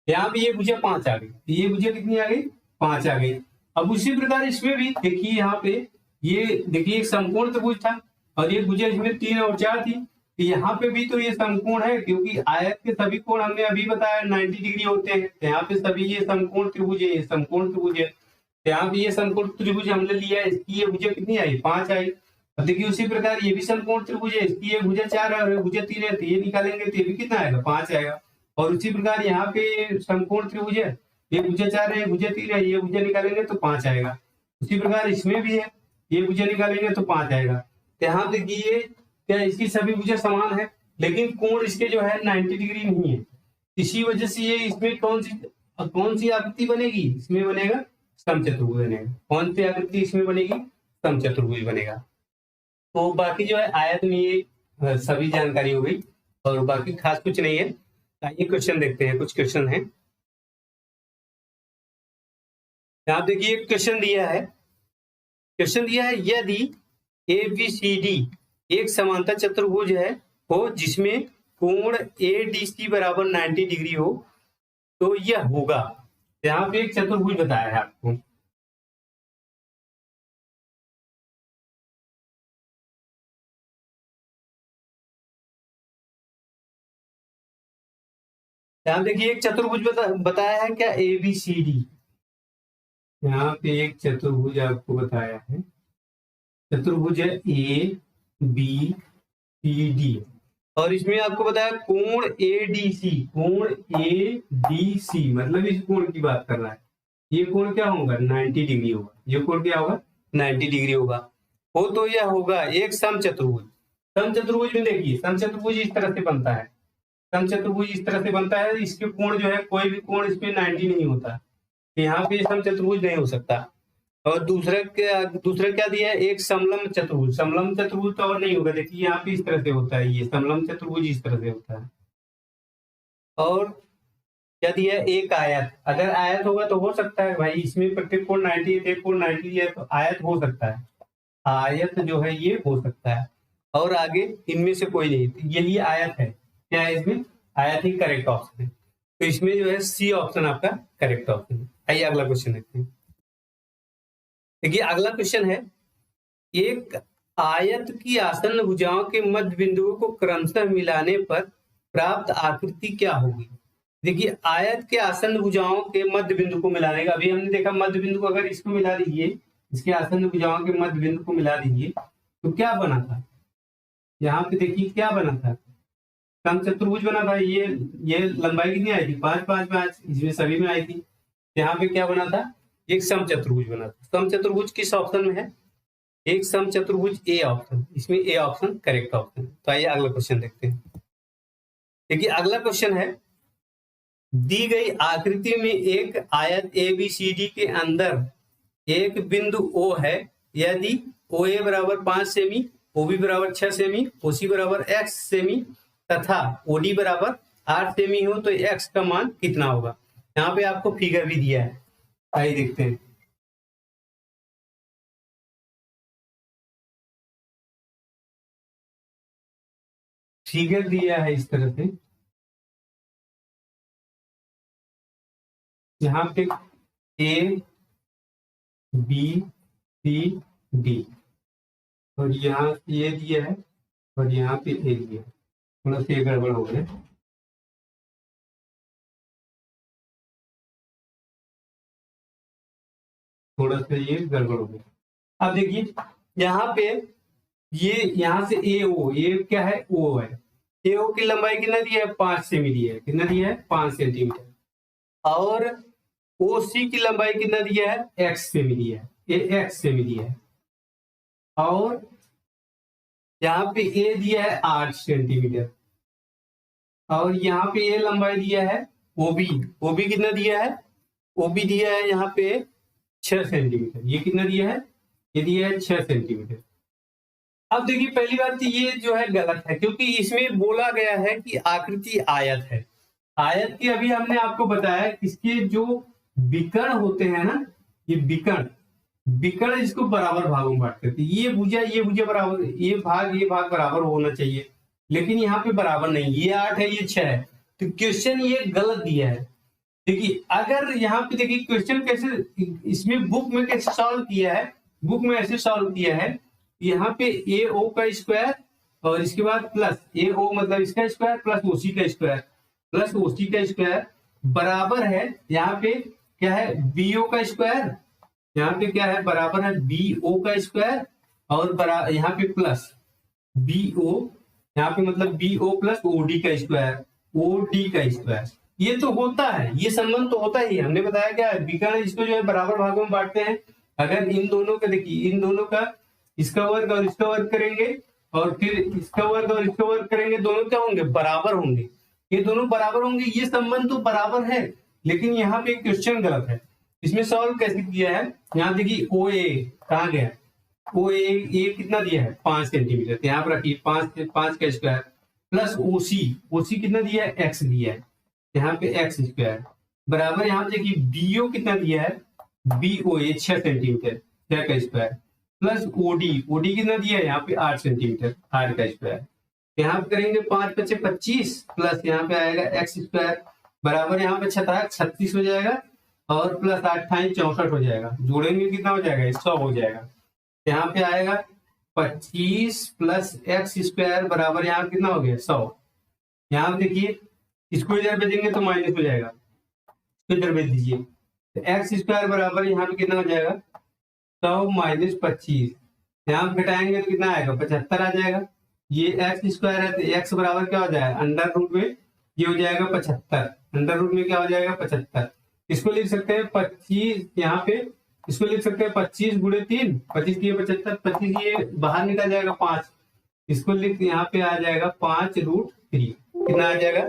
यहाँ पे ये भुजा 5 आ गई, ये भुजा कितनी आ गई, 5 आ गई। अब उसी प्रकार इसमें भी देखिए, यहाँ पे ये देखिए एक समकोण त्रिभुज था, और ये भुजा इसमें 3 और 4 थी। तो यहाँ पे भी तो ये समकोण है, क्योंकि आयत के सभी कोण हमने अभी बताया 90 डिग्री होते हैं। तो यहाँ पे सभी ये समकोण त्रिभुज है, ये समकोण त्रिभुज है। यहाँ पे ये समकोण त्रिभुज हमने लिया है, इसकी ये भुजा कितनी आई, 5 आई। अब देखिए उसी प्रकार ये भी समकोण त्रिभुज है, इसकी ये भुजा 4 है और भुजा 3 है। तो ये निकालेंगे तो ये भी कितना आएगा, 5 आएगा। और उसी प्रकार यहाँ पे समकोण त्रिभुज है, ये भुजा 4 है, भुजा 3 है, ये भुजा निकालेंगे तो 5 आएगा। उसी प्रकार इसमें भी है, ये भुजा निकालेंगे तो 5 आएगा। यहाँ देखिए क्या इसकी सभी भुजा समान है, लेकिन कोण इसके जो है 90 डिग्री नहीं है। इसी वजह से ये इसमें कौन सी आकृति बनेगी, इसमें बनेगा समचतुर्भुज बनेगा। कौन सी आकृति इसमें बनेगी, समचतुर्भुज बनेगा। तो बाकी जो है आयत में ये सभी जानकारी हो गई, और बाकी खास कुछ नहीं है। आइए क्वेश्चन देखते हैं, कुछ क्वेश्चन है। आप देखिए क्वेश्चन दिया है, यदि ABCD एक समांतर चतुर्भुज है हो जिसमें कोण ADC बराबर 90 डिग्री हो, तो यह होगा। यहाँ पे एक चतुर्भुज बताया है आपको। यहाँ देखिए एक चतुर्भुज बताया है क्या, ABCD। यहाँ पे एक चतुर्भुज आपको बताया है, चतुर्भुज है ABCD, और इसमें आपको बताया कोण एडीसी, कोण एडीसी मतलब इस कोण की बात कर रहा है। ये कोण क्या होगा 90 डिग्री होगा, ये कोण क्या होगा 90 डिग्री होगा। हो तो यह होगा एक समचतुर्भुज। समचतुर्भुज में देखिए समचतुर्भुज इस तरह से बनता है, समचतुर्भुज इस तरह से बनता है, इसके कोण जो है कोई भी कोण इसमें 90 नहीं होता, यहाँ पे समचतुर्भुज नहीं हो सकता। और दूसरा क्या दिया है एक समलंब चतुर्भुज, समलंब चतुर्भुज तो और नहीं होगा, देखिए यहाँ पे इस तरह से होता है, ये समलंब चतुर्भुज इस तरह से होता है। और क्या दिया है एक आयत, अगर आयत होगा तो हो सकता है भाई, इसमें प्रत्येक कोण 90 है, एक कोण 90 है तो आयत हो सकता है, आयत जो है ये हो सकता है। और आगे इनमें से कोई नहीं, यही आयत है, क्या है इसमें आयत ही करेक्ट ऑप्शन है, तो इसमें जो है सी ऑप्शन आपका करेक्ट ऑप्शन है। आइए अगला क्वेश्चन देखते हैं। देखिए अगला क्वेश्चन है एक आयत की आसन्न भुजाओं के मध्य बिंदुओं को क्रमशः मिलाने पर प्राप्त आकृति क्या होगी। देखिए आयत के आसन्न भुजाओं के मध्य बिंदु को मिलाने का, अभी हमने देखा मध्य बिंदु को अगर इसको मिला दीजिए, इसके आसन्न भुजाओं के मध्य बिंदु को मिला दीजिए तो क्या बना था, यहाँ पे देखिए क्या बना था समचतुर्भुज बना था। ये लंबाई कितनी आई थी 5 5 5, इसमें सभी में आई थी। यहाँ पे क्या बना था एक समचतुर्भुज बना था। समचतुर्भुज किस ऑप्शन में है, एक समचतुर्भुज ए ऑप्शन, इसमें ए ऑप्शन करेक्ट ऑप्शन। तो आइए अगला क्वेश्चन देखते हैं। देखिए अगला क्वेश्चन है दी गई आकृति में एक आयत ABCD के अंदर एक बिंदु O है, यदि OA बराबर 5 सेमी, OB बराबर 6 सेमी, OC बराबर x सेमी तथा OD बराबर 8 सेमी हो तो x का मान कितना होगा। यहाँ पे आपको फिगर भी दिया है, आइए देखते हैं। फिगर दिया है इस तरह से, यहाँ पे A B C D और यहाँ ये दिया है और यहाँ पे A दिया है, थोड़ा सा गड़बड़ हो गया, थोड़ा सा ये गड़बड़ हो गया। अब देखिए यहाँ पे ये यहाँ से AO, ये क्या है O है, AO की लंबाई कितना दिया है 5 सेमी दिया है, कितना दिया है 5 सेंटीमीटर। और OC की लंबाई कितना दिया है x सेमी दिया है, ये x सेमी दिया है। और यहाँ पे A दिया है 8 सेंटीमीटर और यहाँ पे ये लंबाई दिया है OB कितना दिया है, OB दिया है यहाँ पे 6 सेंटीमीटर, ये कितना दिया है, ये दिया है 6 सेंटीमीटर। अब देखिए पहली बात तो ये जो है गलत है, क्योंकि इसमें बोला गया है कि आकृति आयत है। आयत की अभी हमने आपको बताया इसके जो विकर्ण होते हैं ना, ये विकर्ण इसको बराबर भागों में बांटते थे, ये भुजा बराबर, ये भाग बराबर होना चाहिए, लेकिन यहाँ पे बराबर नहीं, ये 8 है ये 6 है, तो क्वेश्चन ये गलत दिया है। देखिए अगर यहाँ पे देखिए क्वेश्चन कैसे इसमें बुक में कैसे सॉल्व किया है, बुक में ऐसे सॉल्व किया है, यहाँ पे AO का स्क्वायर और इसके बाद प्लस AO मतलब इसका स्क्वायर प्लस OC का स्क्वायर प्लस OC का स्क्वायर बराबर है, यहाँ पे क्या है BO का स्क्वायर, यहाँ पे क्या है बराबर है BO का स्क्वायर और यहाँ पे प्लस BO, यहाँ पे मतलब BO प्लस OD का स्क्वायर, OD का स्क्वायर। ये तो होता है, ये संबंध तो होता ही, हमने बताया क्या है विकर्ण इसको जो है बराबर भागों में बांटते हैं। अगर इन दोनों का देखिए, इन दोनों का इसका वर्ग और इसका वर्ग करेंगे और फिर इसका वर्ग और इसका वर्ग करेंगे, दोनों क्या होंगे बराबर होंगे, ये दोनों बराबर होंगे, ये संबंध तो बराबर है, लेकिन यहाँ पे क्वेश्चन गलत है। इसमें सॉल्व कैसे किया है, यहाँ देखिए OA कहाँ गया, OA कितना दिया है 5 सेंटीमीटर, यहाँ पर रखिए 5 का स्क्वायर प्लस OC कितना दिया है x दिया है, यहाँ पे x स्क्वायर बराबर यहाँ पे देखिए BO कितना दिया है, BOA 6 सेंटीमीटर 6 का स्क्वायर प्लस OD कितना दिया है यहाँ पे 8 सेंटीमीटर 8 का स्क्वायर। यहाँ पे करेंगे 5 × 5 = 25 प्लस यहाँ पे आएगा x स्क्वायर बराबर यहाँ पे 36 हो जाएगा और प्लस 8 × 64 हो जाएगा, जोड़ेंगे कितना हो जाएगा 100 हो जाएगा। यहाँ पे आएगा 25 प्लस x स्क्वायर बराबर यहाँ कितना हो गया 100। यहाँ पे देखिए इसको इधर भेजेंगे तो माइनस हो जाएगा, इसको इधर भेज दीजिए तो x स्क्वायर बराबर यहाँ पे कितना हो जाएगा 100 - 25, यहाँ घटाएंगे तो कितना आएगा 75 आ जाएगा। ये एक्स स्क्वायर है तो एक्स बराबर क्या हो जाएगा अंडर रूट में ये हो जाएगा 75, अंडर रूट में क्या हो जाएगा 75। इसको लिख सकते हैं 25 यहाँ पे, इसको लिख सकते हैं 25 गुणे 3, 25 ये 75, 25 ये बाहर निकल जाएगा 5, इसको लिख यहाँ पे आ जाएगा 5√3, कितना आ जाएगा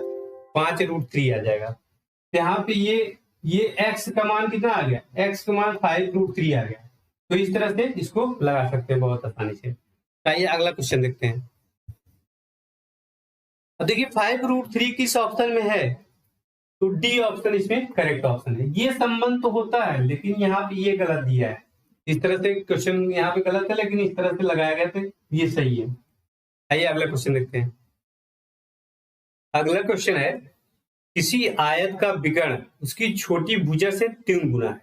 5√3 आ जाएगा। तो यहाँ पे ये x का मान कितना आ गया, x का मान 5√3 आ गया। तो इस तरह से इसको लगा सकते हैं बहुत आसानी से। आइए अगला क्वेश्चन देखते हैं। अब देखिए 5√3 किस ऑप्शन में है, तो डी ऑप्शन इसमें करेक्ट ऑप्शन है। ये संबंध तो होता है लेकिन यहाँ पे ये गलत दिया है, इस तरह से क्वेश्चन यहाँ पे गलत है लेकिन इस तरह से लगाया गया तो ये सही है। आइए अगला क्वेश्चन देखते हैं। अगला क्वेश्चन है किसी आयत का विकर्ण उसकी छोटी भुजा से 3 गुना है,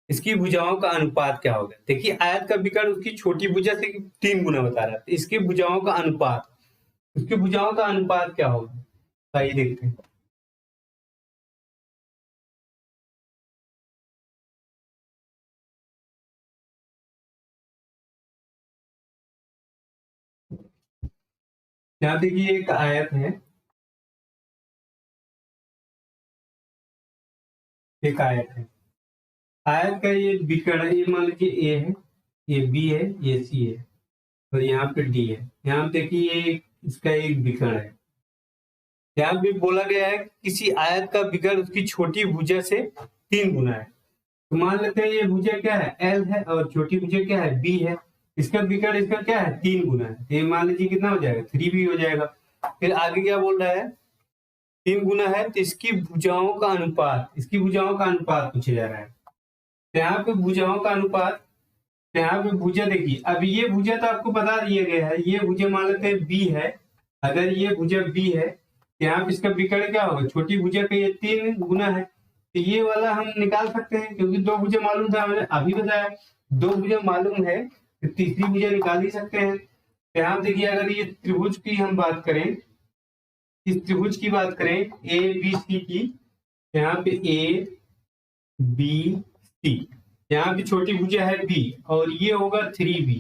इसकी भुजाओं का अनुपात क्या होगा। देखिए आयत का विकर्ण उसकी छोटी भुजा से 3 गुना बता रहा है, तो इसकी भुजाओं का अनुपात, उसकी भुजाओं का अनुपात क्या होगा, आइए देखते हैं। यहाँ देखिए एक आयत है, एक आयत है, आयत का ये विकर्ण है, ये मान लीजिए ए है, ये बी है, ये सी है और यहाँ पे डी है। यहाँ पे देखिए ये इसका एक विकर्ण है। यहाँ पे बोला गया है किसी आयत का विकर्ण उसकी छोटी भुजा से 3 गुना है। तो मान लेते हैं ये भुजा क्या है एल है और छोटी भुजा क्या है बी है, इसका विकर्ण इसका क्या है 3 गुना है, ये मान लीजिए कितना हो जाएगा 3b हो जाएगा। फिर आगे क्या बोल रहा है 3 गुना है तो इसकी भुजाओं का अनुपात, इसकी भुजाओं का अनुपात पूछा जा रहा है। तो यहाँ पे भुजाओं का अनुपात, तो यहाँ पे भुजा देखिए, अब ये भुजा तो आपको बता दिया गया है, ये भुजा मान लेते हैं बी है, अगर ये भुजा बी है तो यहाँ पे इसका विकर्ण क्या होगा, छोटी भुजा का ये 3 गुना है, तो ये वाला हम निकाल सकते हैं क्योंकि 2 भुजा मालूम था, हमने अभी बताया 2 भुजा मालूम है तो तीसरी भुजा निकाल ही सकते हैं। तो यहाँ देखिए अगर ये त्रिभुज की हम बात करें, इस त्रिभुज की बात करें ए बी सी की, यहाँ पे ए बी सी, यहाँ पे छोटी भुजा है बी और ये होगा 3b,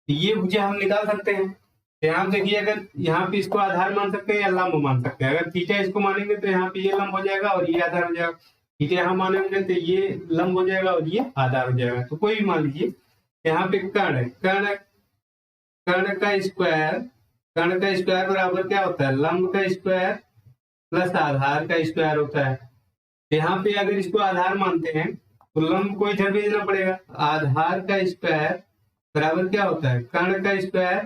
ये भुजा हम निकाल सकते हैं। तो यहाँ देखिए अगर यहाँ पे इसको आधार मान सकते हैं या लंब मान सकते हैं, अगर थीटा इसको मानेंगे तो यहाँ पे ये लंब हो जाएगा और ये आधार हो जाएगा, थीटा यहाँ मानेंगे तो ये लंब हो जाएगा और ये आधार हो जाएगा। तो कोई भी मान लीजिए यहाँ पे कर्ण है, कर्ण का स्क्वायर, कर्ण का स्क्वायर बराबर क्या होता है लंब का स्क्वायर प्लस आधार का स्क्वायर होता है। यहाँ पे अगर इसको आधार मानते हैं तो लंब को इधर भेजना पड़ेगा, आधार का स्क्वायर बराबर क्या होता है कर्ण का स्क्वायर,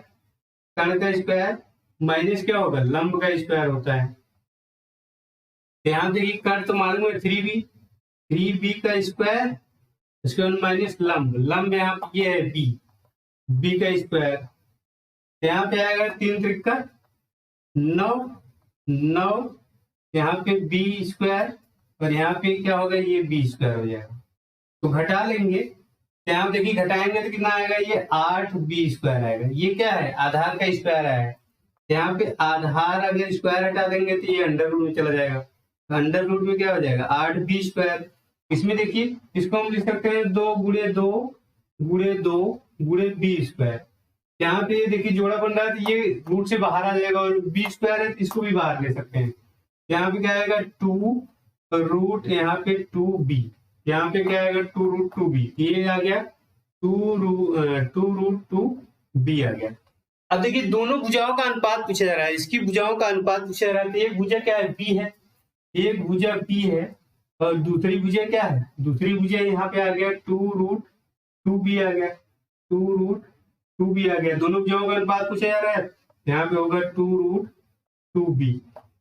कर्ण का स्क्वायर माइनस क्या होगा लंब का स्क्वायर होता है। यहाँ देखिए कर्ण तो मालूम है 3b, 3b का स्क्वायर इसके बाद माइनस लंब, लंब यहाँ पे ये है b, b का स्क्वायर, यहाँ पे आएगा 3 त्रिका 9, 9 यहाँ पे b स्क्वायर और यहाँ पे क्या होगा ये b स्क्वायर हो जाएगा। तो घटा लेंगे, यहाँ देखिए घटाएंगे तो कितना आएगा ये 8b स्क्वायर आएगा, ये क्या है आधार का स्क्वायर है। यहाँ पे आधार अगर स्क्वायर हटा देंगे तो ये अंडर रूट में चला जाएगा, अंडर रूट में क्या हो जाएगा 8b स्क्वायर। इसमें देखिए इसको हम लिख सकते हैं 2 गुणे 2 गुणे 2 गुणे b स्क्वायर। यहाँ पे देखिए जोड़ा बन रहा है तो ये रूट से बाहर आ जाएगा और b स्क्वायर है तो इसको भी बाहर ले सकते हैं। यहाँ पे क्या आएगा 2 रूट यहाँ पे 2b, यहाँ पे क्या आएगा 2 रूट 2b, ये आ गया 2 रूट 2b आ गया। अब देखिए दोनों भुजाओं का अनुपात पूछा जा रहा है, इसकी भुजाओं का अनुपात पूछा जा रहा है। तो एक भुजा क्या है b है, एक भुजा b है और दूसरी भुजा क्या है, दूसरी भुजा यहाँ पे आ गया 2 रूट 2b आ गया, 2 रूट 2b आ गया। दोनों भुजाओं का अनुपात पूछा जा रहा है, यहाँ पे होगा 2 रूट 2b,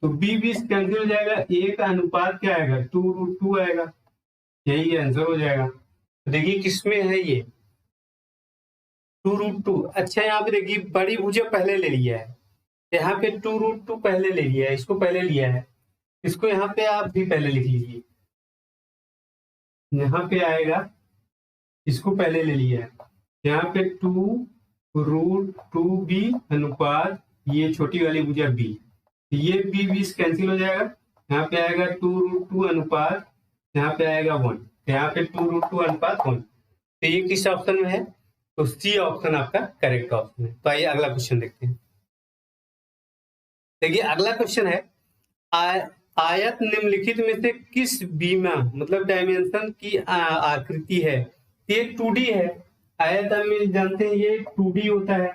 तो b कैंसिल हो जाएगा, a का अनुपात क्या आएगा 2 रूट 2 आएगा, यही आंसर हो जाएगा। तो देखिए किसमें है ये 2 रूट 2। अच्छा यहाँ पे देखिए बड़ी भुजा पहले ले लिया है, यहाँ पे 2 रूट 2 पहले ले लिया है, इसको पहले लिया है, इसको यहाँ पे आप भी पहले लिख लीजिए, यहाँ पे आएगा इसको पहले ले लिया है, यहाँ पे 2 रूट 2b अनुपात ये छोटी वाली भुजा b, ये b कैंसिल हो जाएगा, यहाँ पे आएगा 2 रूट 2 अनुपात, यहाँ पे आएगा 1, यहाँ पे 2 रूट 2 अनुपात 1। तो ये किस ऑप्शन में है, तो सी ऑप्शन आपका करेक्ट ऑप्शन है। तो आइए अगला क्वेश्चन देखते हैं। देखिए अगला क्वेश्चन है, आयत निम्नलिखित में से किस बीमा मतलब डायमेंशन की आकृति है? ये 2D है। आयत हम जानते हैं ये 2D होता है,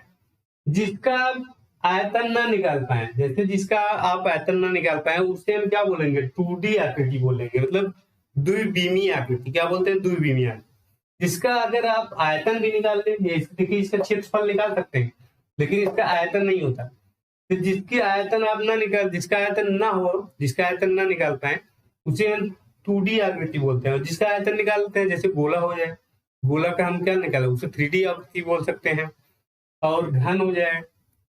जिसका आप आयतन ना निकाल पाए, जैसे जिसका आप आयतन ना निकाल पाए उसे हम क्या बोलेंगे? 2D आकृति बोलेंगे, मतलब द्विविमीय आकृति। क्या बोलते हैं? द्विविमीय आकृति। जिसका अगर आप आयतन भी निकाल लें, देखिए इसका क्षेत्रफल निकाल सकते हैं, लेकिन इसका आयतन नहीं होता। तो जिसकी आयतन आप ना निकाल जिसका आयतन ना हो, जिसका आयतन ना निकाल पाए, उसे हम 2D आकृति बोलते हैं। और जिसका आयतन निकालते हैं, जैसे गोला हो जाए, गोला का हम क्या निकाले? उसे 3D आकृति बोल सकते हैं। और घन हो जाए,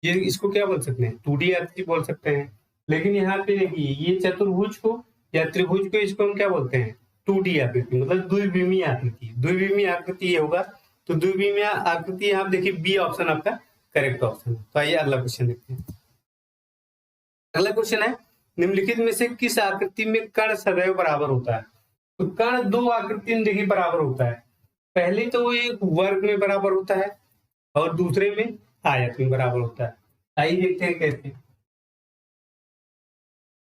ये इसको क्या बोल सकते हैं? 2D आकृति बोल सकते हैं। लेकिन यहाँ पे देखिए ये चतुर्भुज को या त्रिभुज को इसको हम क्या बोलते हैं? 2D आकृति, मतलब द्विविमीय आकृति। द्विविमीय आकृति ये होगा। तो द्विविमीय आकृति यहाँ देखिए बी ऑप्शन आपका करेक्ट ऑप्शन है। तो आइए अगला क्वेश्चन देखते हैं। अगला क्वेश्चन है, निम्नलिखित में से किस आकृति में कर्ण सदैव बराबर होता है? तो कर्ण दो आकृति में देखिए बराबर होता है। पहले तो ये वर्ग में बराबर होता है और दूसरे में आयत में बराबर होता है। आइए देखते हैं कैसे।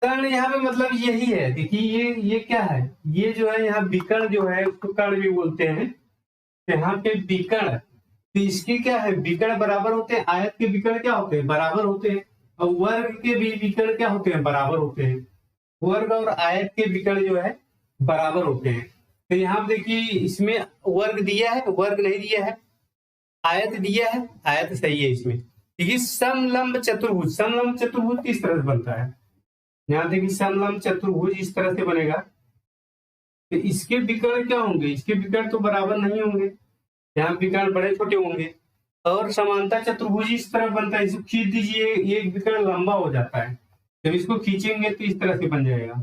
कर्ण यहाँ पे मतलब यही है, देखिए ये क्या है? ये जो है यहाँ विकर्ण जो है उसको कर्ण भी बोलते हैं। यहाँ पे विकर्ण, तो इसके क्या है? विकर्ण बराबर होते हैं। आयत के विकर्ण क्या होते हैं? बराबर होते हैं। और वर्ग के भी विकर्ण क्या होते हैं? बराबर होते हैं। वर्ग और आयत के विकर्ण जो है बराबर होते हैं। तो यहाँ देखिए इसमें वर्ग दिया है, वर्ग नहीं दिया है। आयत दिया है, आयत सही है इसमें। देखिए समलंब चतुर्भुज, समलंब चतुर्भुज किस तरह से बनता है? यहाँ देखिए समलंब चतुर्भुज इस तरह से बनेगा। तो इसके विकर्ण क्या होंगे? इसके विकर्ण तो बराबर नहीं होंगे, यहाँ विकर्ण बड़े छोटे होंगे। और समांतर चतुर्भुज इस तरह बनता है, इसको खींच दीजिए, ये विकर्ण लंबा हो जाता है। जब इसको खींचेंगे तो इस तरह से बन जाएगा,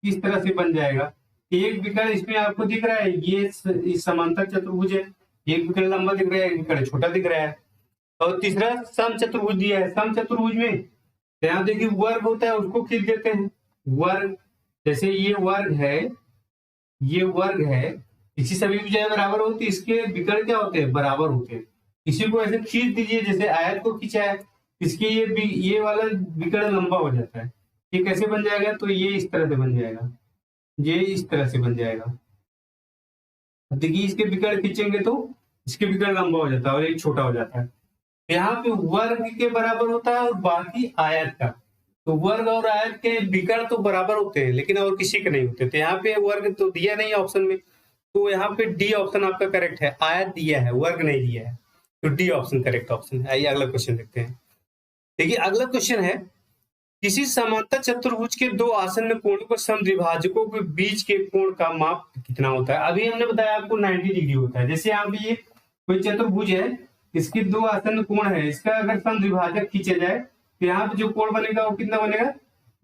इस तरह से बन जाएगा। एक विकर्ण इसमें आपको दिख रहा है, ये समांतर चतुर्भुज है। एक विकर्ण लंबा दिख रहा है, एक विकर्ण छोटा दिख रहा है। और तीसरा सम चतुर्भुज दिया है। सम चतुर्भुज में यहाँ देखिए वर्ग होता है, उसको खींच देते हैं। वर्ग, जैसे ये वर्ग है, ये वर्ग है, इसी सभी भुजाएं बराबर होती है, इसके विकर्ण क्या होते हैं? बराबर होते हैं। इसी को ऐसे खींच दीजिए, जैसे आयत को खींचा है, इसके ये वाला विकर्ण लंबा हो जाता है। ये कैसे बन जाएगा? तो ये इस तरह से बन जाएगा, ये इस तरह से बन जाएगा। देखिए इसके विकर्ण खींचेंगे तो इसके विकर्ण लंबा हो जाता है और एक छोटा हो जाता है। यहाँ पे वर्ग के बराबर होता है और बाकी आयत का। तो वर्ग और आयत के विकर्ण तो बराबर होते हैं, लेकिन और किसी के नहीं होते। तो यहाँ पे वर्ग तो दिया नहीं ऑप्शन में, तो यहाँ पे डी ऑप्शन आपका करेक्ट है। आयत दिया है, वर्ग नहीं दिया है, तो डी ऑप्शन करेक्ट ऑप्शन है। आइए अगला क्वेश्चन देखते हैं। देखिए अगला क्वेश्चन है, किसी समांतर चतुर्भुज के दो आसन्न कोणों को समद्विभाजकों के बीच के कोण का माप कितना होता है? अभी हमने बताया आपको 90 डिग्री होता है। जैसे यहाँ पे ये कोई चतुर्भुज है, इसके दो आसन्न कोण है, इसका अगर समद्विभाजक खींचा जाए तो यहाँ पे जो कोण बनेगा वो कितना बनेगा?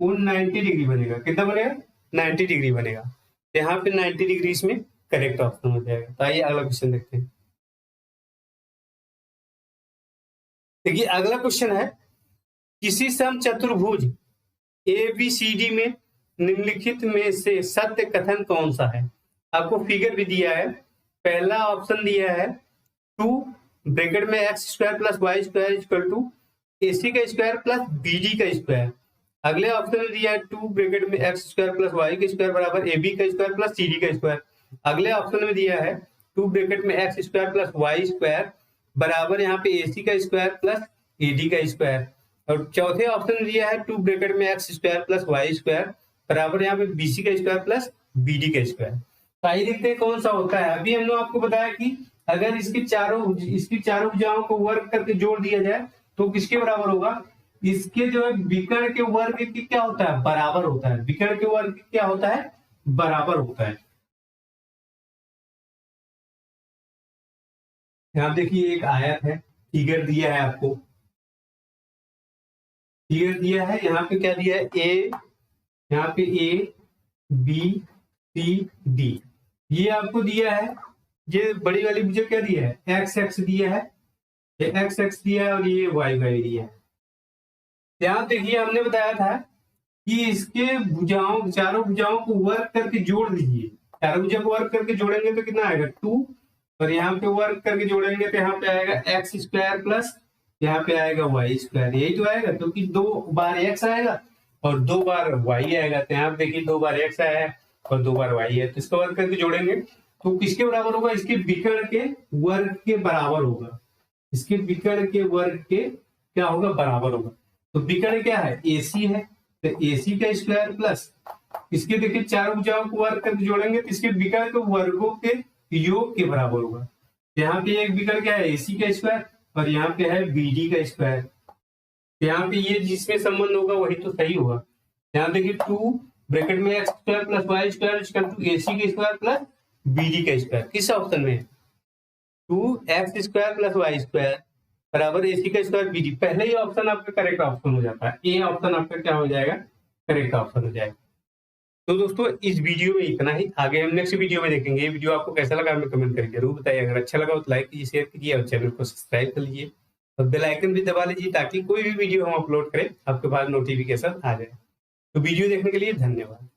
वो 90 डिग्री बनेगा। कितना बनेगा? 90 डिग्री बनेगा। तो यहाँ पे 90 डिग्री इसमें करेक्ट ऑप्शन हो जाएगा। तो आइए अगला क्वेश्चन देखते हैं। देखिए अगला क्वेश्चन है, किसी सम चतुर्भुज ABCD में निम्नलिखित में से सत्य कथन कौन सा है? आपको फिगर भी दिया है। पहला ऑप्शन दिया है 2 ब्रैकेट में x² + y² = AC का स्क्वायर प्लस BD का स्क्वायर। अगले ऑप्शन में दिया है 2 ब्रैकेट में x² + y² बराबर AB का स्क्वायर प्लस CD का स्क्वायर। अगले ऑप्शन में दिया है 2 ब्रैकेट में x² + y² बराबर यहाँ पे AC का स्क्वायर प्लस AD का स्क्वायर। और चौथे ऑप्शन में दिया है 2 ब्रैकेट में x² + y² बराबर यहाँ पे BC का स्क्वायर प्लस BD का स्क्वायर। तो आइए देखते हैं कौन सा होता है। अभी हमने आपको बताया कि अगर इसकी चारों भुजाओं को वर्ग करके जोड़ दिया जाए तो किसके बराबर होगा? इसके जो है विकर्ण के वर्ग की क्या होता है? बराबर होता है। विकर्ण के वर्ग की क्या होता है? बराबर होता है। यहाँ देखिए एक आयत है, फिगर दिया है आपको, फिगर दिया है। यहाँ पे क्या दिया है? ए, यहाँ पे ABCD ये आपको दिया है। ये बड़ी वाली भुजा क्या दिया है? x दिया है, ये x दिया है और ये y दिया है। यहाँ देखिए हमने बताया था कि इसके चारों भुजाओं को वर्ग करके जोड़ दीजिए। चारों भुजा को वर्ग करके जोड़ेंगे तो कितना आएगा? 2, और यहाँ पे वर्ग करके जोड़ेंगे तो यहाँ पे आएगा x² + यहाँ पे आएगा वाई स्क्वायर, यही तो आएगा क्योंकि 2 बार एक्स आएगा और 2 बार वाई आएगा। तो यहाँ पे देखिए 2 बार एक्स आया है और 2 बार वाई है, तो इसका वर्ग करके जोड़ेंगे तो किसके बराबर होगा, इसके विकर्ण के वर्ग के बराबर होगा। इसके विकर्ण के वर्ग के क्या होगा, बराबर होगा। तो विकर्ण क्या है, AC है, तो AC का स्क्वायर प्लस इसके देखिए 4 भुजाओं को वर्ग करके जोड़ेंगे तो इसके विकर्ण के वर्गों के योग के बराबर होगा। यहाँ पे एक विकर्ण क्या है, AC का स्क्वायर और यहाँ पे है BD का स्क्वायर। यहाँ पे ये जिसमें संबंध होगा वही तो सही होगा। यहाँ देखिए 2 ब्रैकेट में x square plus y square equal to AC का स्क्वायर प्लस BD का स्क्वायर। किस ऑप्शन में, 2x square plus y square बराबर AC का स्क्वायर BD। पहले ही ऑप्शन आपका करेक्ट ऑप्शन हो जाता है, ये ऑप्शन आपका क्या हो जाएगा, करेक्ट ऑप्शन हो जाएगा। तो दोस्तों इस वीडियो में इतना ही, आगे हम नेक्स्ट वीडियो में देखेंगे। ये वीडियो आपको कैसा लगा हमें कमेंट करके जरूर बताइए। अगर अच्छा लगा तो लाइक कीजिए, शेयर कीजिए और चैनल को सब्सक्राइब कर लीजिए और बेल आइकन भी दबा लीजिए ताकि कोई भी वीडियो हम अपलोड करें आपके पास नोटिफिकेशन आ जाए। तो वीडियो देखने के लिए धन्यवाद।